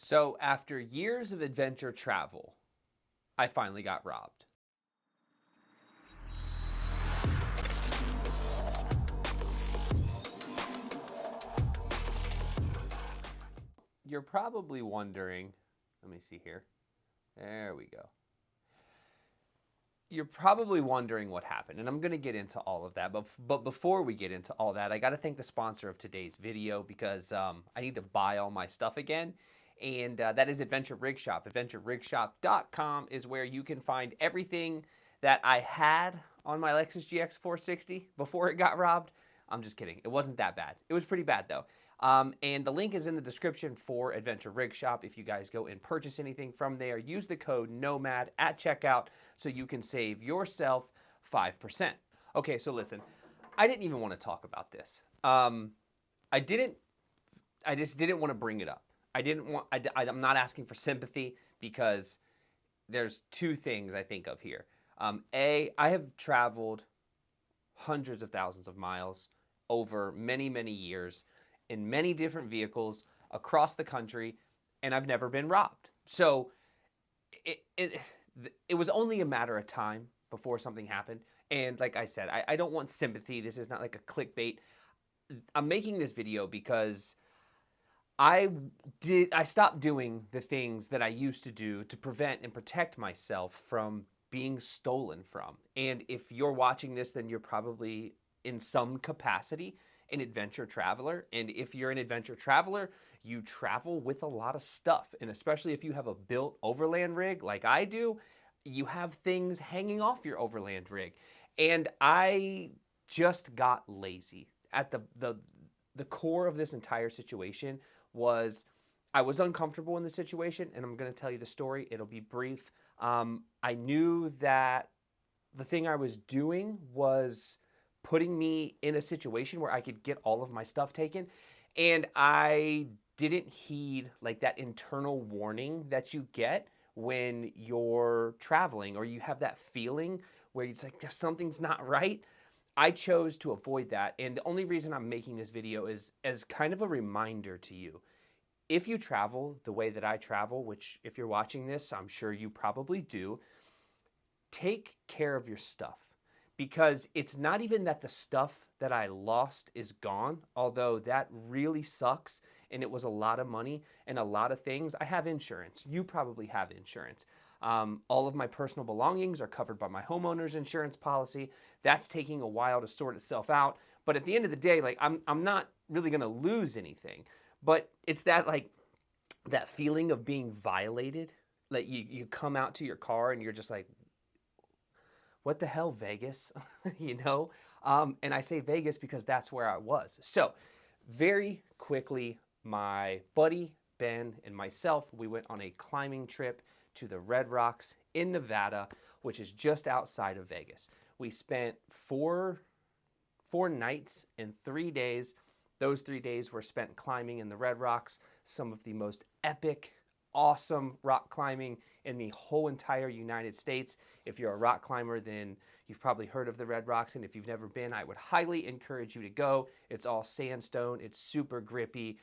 So, after years of adventure travel, I finally got robbed. You're probably wondering, let me see here. There we go. You're probably wondering what happened, and I'm going to get into all of that. But before we get into all that, I got to thank the sponsor of today's video because I need to buy all my stuff again. And that is Adventure Rig Shop. AdventureRigShop.com is where you can find everything that I had on my Lexus GX 460 before it got robbed. I'm just kidding. It wasn't that bad. It was pretty bad, though. And the link is in the description for Adventure Rig Shop. If you guys go and purchase anything from there, use the code NOMAD at checkout so you can save yourself 5%. Okay, so listen, I didn't even want to talk about this. I just didn't want to bring it up. I'm not asking for sympathy because there's two things I think of here. I have traveled hundreds of thousands of miles over many, many years in many different vehicles across the country, and I've never been robbed. So it was only a matter of time before something happened. And like I said, I don't want sympathy. This is not like a clickbait. I'm making this video because I stopped doing the things that I used to do to prevent and protect myself from being stolen from. And if you're watching this, then you're probably in some capacity an adventure traveler. And if you're an adventure traveler, you travel with a lot of stuff. And especially if you have a built Overland rig like I do, you have things hanging off your Overland rig. And I just got lazy. At the core of this entire situation was I was uncomfortable in the situation, and I'm going to tell you the story. It'll be brief. I knew that the thing I was doing was putting me in a situation where I could get all of my stuff taken, and I didn't heed like that internal warning that you get when you're traveling or you have that feeling where it's like something's not right. I chose to avoid that, and the only reason I'm making this video is as kind of a reminder to you. If you travel the way that I travel, which if you're watching this, I'm sure you probably do, take care of your stuff. Because it's not even that the stuff that I lost is gone, although that really sucks, and it was a lot of money and a lot of things. I have insurance. You probably have insurance. All of my personal belongings are covered by my homeowner's insurance policy. That's taking a while to sort itself out. But at the end of the day, like I'm not really gonna lose anything. But it's that like that feeling of being violated. Like you come out to your car and you're just like, what the hell, Vegas? you know? And I say Vegas because that's where I was. So very quickly, my buddy Ben and myself, we went on a climbing trip to the Red Rocks in Nevada, which is just outside of Vegas. We spent four nights and 3 days. Those 3 days were spent climbing in the Red Rocks, some of the most epic, awesome rock climbing in the whole entire United States. If you're a rock climber, then you've probably heard of the Red Rocks, and if you've never been, I would highly encourage you to go. It's all sandstone, it's super grippy,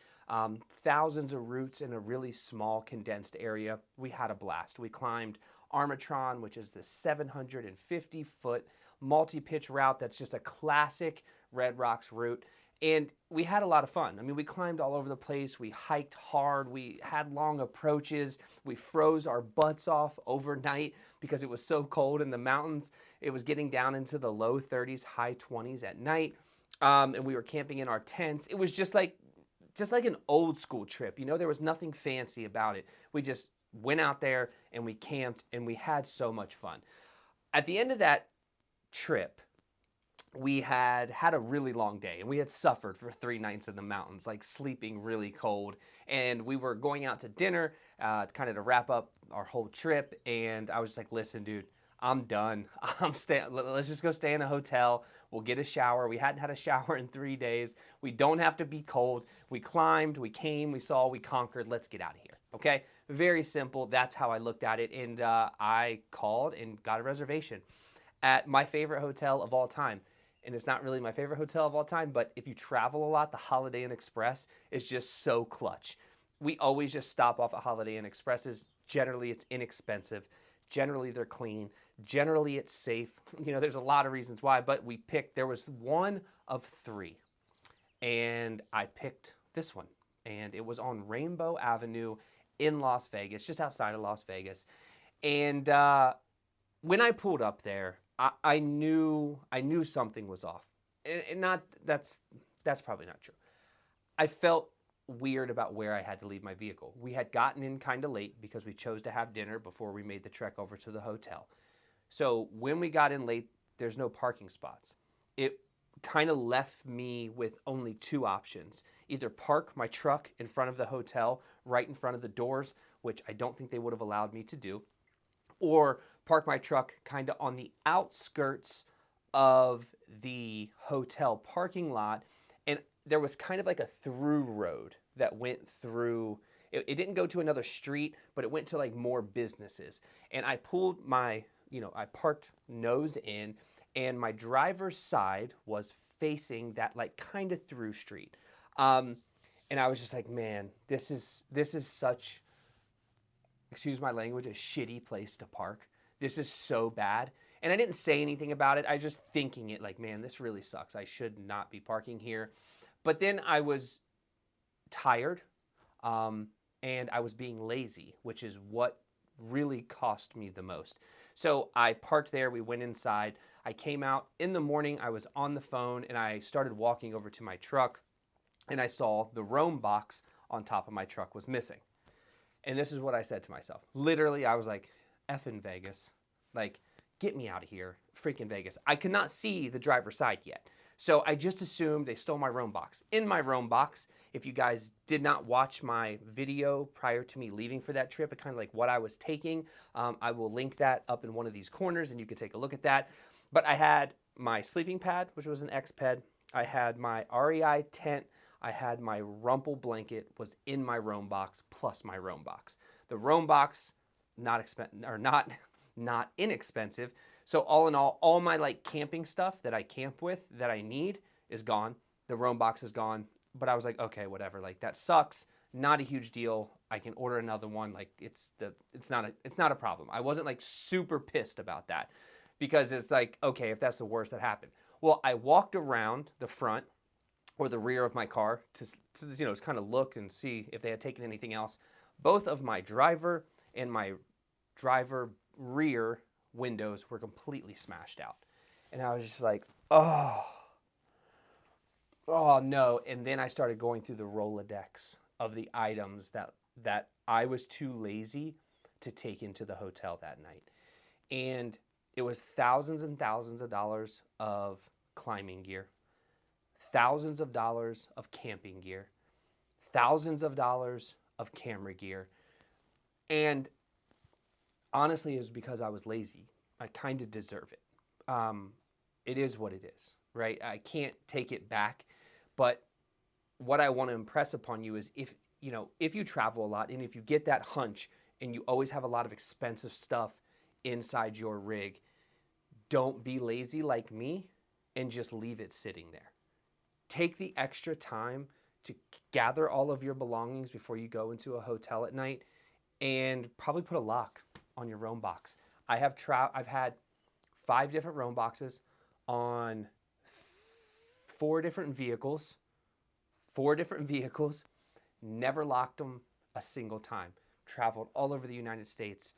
thousands of routes in a really small condensed area. We had a blast. We climbed Armatron, which is the 750-foot multi-pitch route that's just a classic Red Rocks route. And we had a lot of fun. I mean, we climbed all over the place. We hiked hard. We had long approaches. We froze our butts off overnight because it was so cold in the mountains. It was getting down into the low 30s, high 20s at night. And we were camping in our tents. It was just like an old school trip. You know, there was nothing fancy about it. We just went out there and we camped and we had so much fun. At the end of that trip, we had a really long day and we had suffered for 3 nights in the mountains, like sleeping really cold. And we were going out to dinner kind of to wrap up our whole trip. And I was just like, listen, dude, I'm done. Let's just go stay in a hotel. We'll get a shower. We hadn't had a shower in 3 days. We don't have to be cold. We climbed, we came, we saw, we conquered. Let's get out of here. Okay? Very simple. That's how I looked at it. And I called and got a reservation at my favorite hotel of all time. And it's not really my favorite hotel of all time, but if you travel a lot, the Holiday Inn Express is just so clutch. we always just stop off at Holiday Inn Expresses. Generally, it's inexpensive. Generally, they're clean. Generally, it's safe. There's a lot of reasons why, but there was one of three, and I picked this one, and it was on Rainbow Avenue in Las Vegas, just outside of Las Vegas. And when I pulled up there, I knew something was off. And that's probably not true. I felt weird about where I had to leave my vehicle. We had gotten in kind of late because we chose to have dinner before we made the trek over to the hotel. So when we got in late, there's no parking spots. It kind of left me with only two options. Either park my truck in front of the hotel, right in front of the doors, which I don't think they would have allowed me to do, or park my truck kind of on the outskirts of the hotel parking lot. And there was kind of like a through road that went through. It didn't go to another street, but it went to like more businesses. And I pulled I parked nose in, and my driver's side was facing that like kind of through street. And I was just like, man, this is such, excuse my language, a shitty place to park. This is so bad. And I didn't say anything about it. I was just thinking it like, man, this really sucks. I should not be parking here. But then I was tired, and I was being lazy, which is what really cost me the most. So I parked there. We went inside. I came out in the morning. I was on the phone, and I started walking over to my truck, and I saw the Roam box on top of my truck was missing. And this is what I said to myself. Literally, I was like, effing Vegas. Like, get me out of here. Freaking Vegas. I could not see the driver's side yet. So I just assumed they stole my Roam box. In my Roam box, if you guys did not watch my video prior to me leaving for that trip, kind of like what I was taking, I will link that up in one of these corners, and you can take a look at that. But I had my sleeping pad, which was an X-Ped. I had my REI tent. I had my Rumple blanket was in my Roam box, plus my Roam box. The Roam box, not inexpensive. So all in all my like camping stuff that I camp with that I need is gone. The Roam box is gone. But I was like, okay, whatever. Like, that sucks. Not a huge deal. I can order another one. Like, it's not a problem. I wasn't like super pissed about that, because it's like, okay, if that's the worst that happened. Well, I walked around the front or the rear of my car to kind of look and see if they had taken anything else. Both of my driver and my driver rear windows were completely smashed out. And I was just like, oh no. And then I started going through the Rolodex of the items that I was too lazy to take into the hotel that night. And it was thousands and thousands of dollars of climbing gear, thousands of dollars of camping gear, thousands of dollars of camera gear. And honestly, it was because I was lazy. I kind of deserve it. It is what it is, right? I can't take it back. But what I want to impress upon you is if you travel a lot, and if you get that hunch and you always have a lot of expensive stuff inside your rig, don't be lazy like me and just leave it sitting there. Take the extra time to gather all of your belongings before you go into a hotel at night, and probably put a lock on your Roam box. I've had 5 different Roam boxes on 4 different vehicles, never locked them a single time. Traveled all over the United States.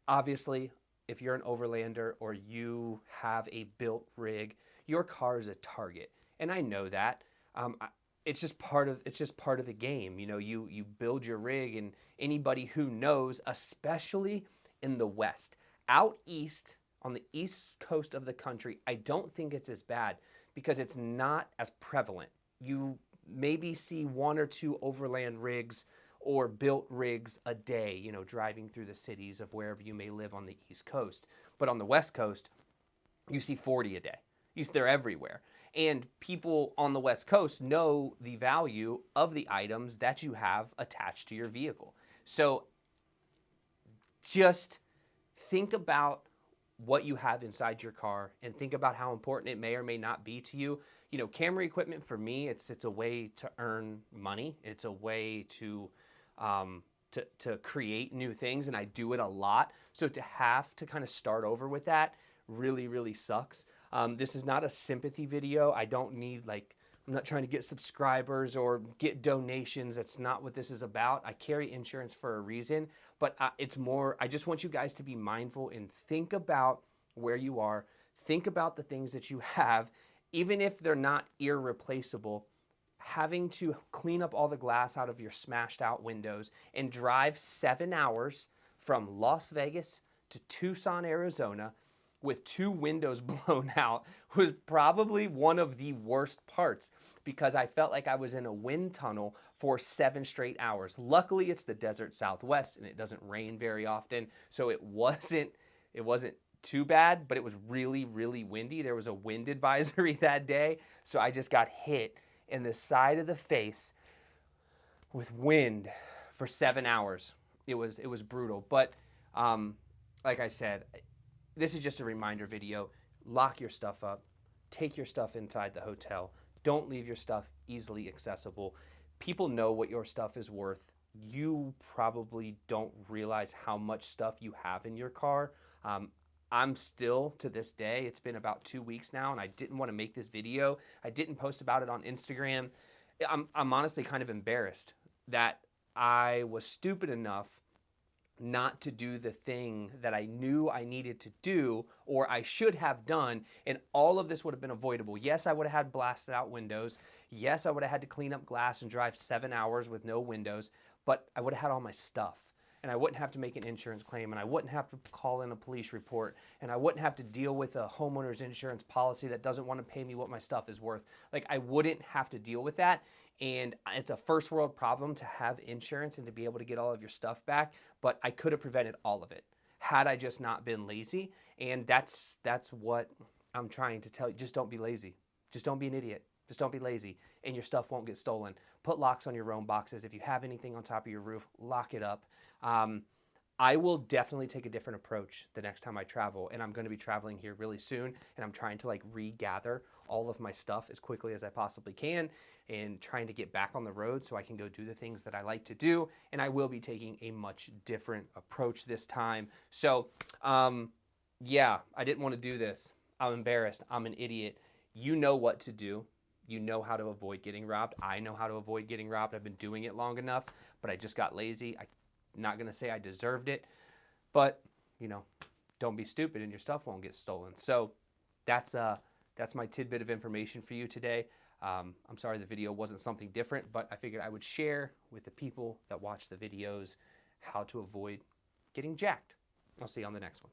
Obviously, if you're an overlander or you have a built rig, your car is a target. And I know that. It's just part of the game. You build your rig, and anybody who knows, especially in the West, out east, on the east coast of the country, I don't think it's as bad because it's not as prevalent. You maybe see 1 or 2 overland rigs or built rigs a day, driving through the cities of wherever you may live on the East Coast. But on the West Coast, you see 40 a day. They're everywhere. And people on the West Coast know the value of the items that you have attached to your vehicle. So just think about what you have inside your car and think about how important it may or may not be to you. Camera equipment for me, it's a way to earn money. It's a way to to create new things, and I do it a lot. So to have to kind of start over with that really, really sucks. This is not a sympathy video. I don't need I'm not trying to get subscribers or get donations. That's not what this is about. I carry insurance for a reason, but it's more, I just want you guys to be mindful and think about where you are. Think about the things that you have, even if they're not irreplaceable. Having to clean up all the glass out of your smashed out windows and drive 7 hours from Las Vegas to Tucson, Arizona with 2 windows blown out was probably one of the worst parts, because I felt like I was in a wind tunnel for 7 straight hours. Luckily, it's the desert Southwest and it doesn't rain very often, so it wasn't too bad, but it was really, really windy. There was a wind advisory that day, so I just got hit in the side of the face with wind for 7 hours. It was brutal, but like I said, this is just a reminder video. Lock your stuff up. Take your stuff inside the hotel. Don't leave your stuff easily accessible. People know what your stuff is worth. You probably don't realize how much stuff you have in your car. I'm still, to this day, it's been about 2 weeks now, and I didn't want to make this video. I didn't post about it on Instagram. I'm honestly kind of embarrassed that I was stupid enough not to do the thing that I knew I needed to do, or I should have done, and all of this would have been avoidable. Yes, I would have had blasted out windows. Yes, I would have had to clean up glass and drive 7 hours with no windows, but I would have had all my stuff, and I wouldn't have to make an insurance claim, and I wouldn't have to call in a police report, and I wouldn't have to deal with a homeowner's insurance policy that doesn't want to pay me what my stuff is worth. Like, I wouldn't have to deal with that. And it's a first world problem to have insurance and to be able to get all of your stuff back, but I could have prevented all of it had I just not been lazy. And that's what I'm trying to tell you. Just don't be lazy. Just don't be an idiot. Just don't be lazy, and your stuff won't get stolen. Put locks on your own boxes. If you have anything on top of your roof, lock it up. I will definitely take a different approach the next time I travel, and I'm going to be traveling here really soon, and I'm trying to regather all of my stuff as quickly as I possibly can and trying to get back on the road so I can go do the things that I like to do, and I will be taking a much different approach this time. So, yeah, I didn't want to do this. I'm embarrassed. I'm an idiot. You know what to do. You know how to avoid getting robbed. I know how to avoid getting robbed. I've been doing it long enough, but I just got lazy. I'm not going to say I deserved it, but, don't be stupid and your stuff won't get stolen. So that's my tidbit of information for you today. I'm sorry the video wasn't something different, but I figured I would share with the people that watch the videos how to avoid getting jacked. I'll see you on the next one.